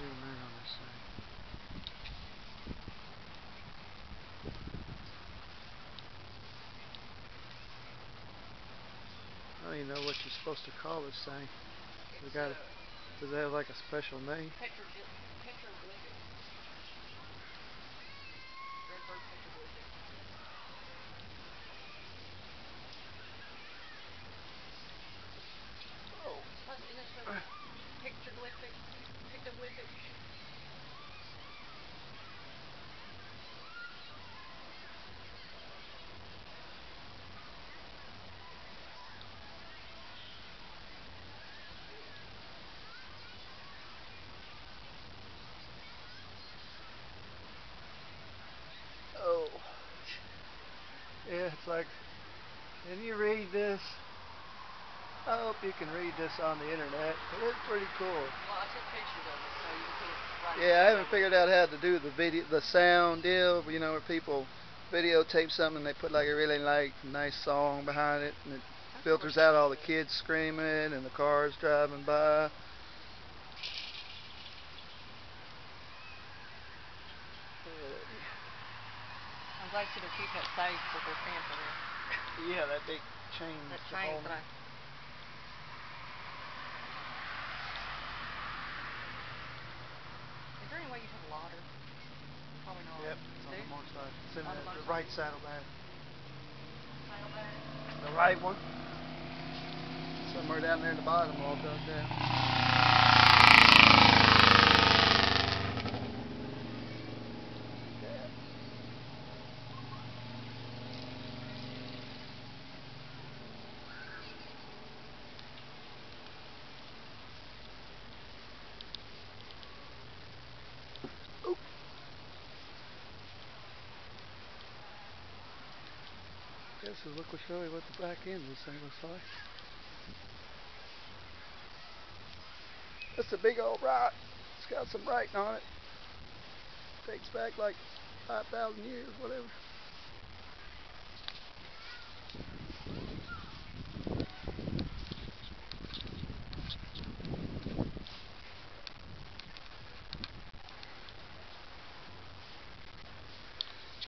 zoom in on this thing. I don't even know what you're supposed to call this thing. Does it have like a special name? Petroglyph. Bird Petroglyph. Oh. Isn't it supposed to be pictoglyphic? Pictoglyphic? Oh. Yeah, it's like, can you read this? I hope you can read this on the internet. It is pretty cool. Well, I took pictures of it, so you can put it right. Yeah, I haven't figured out how to do the sound deal. You know, where people videotape something and they put like a really like nice song behind it, and it filters out all the kids screaming and the cars driving by. I'm glad you don't keep that safe with their camper there. Yeah, that big chain. That chain that I... Is there any way you have a ladder? Probably not. Yep, it's on the motorcycle. It's in the right saddlebag. Saddlebag? The right one. Somewhere down there at the bottom, all dug down. Guess we'll show you what the back end of this thing looks like. It's a big old rock. It's got some writing on it. Takes back like 5,000 years, whatever.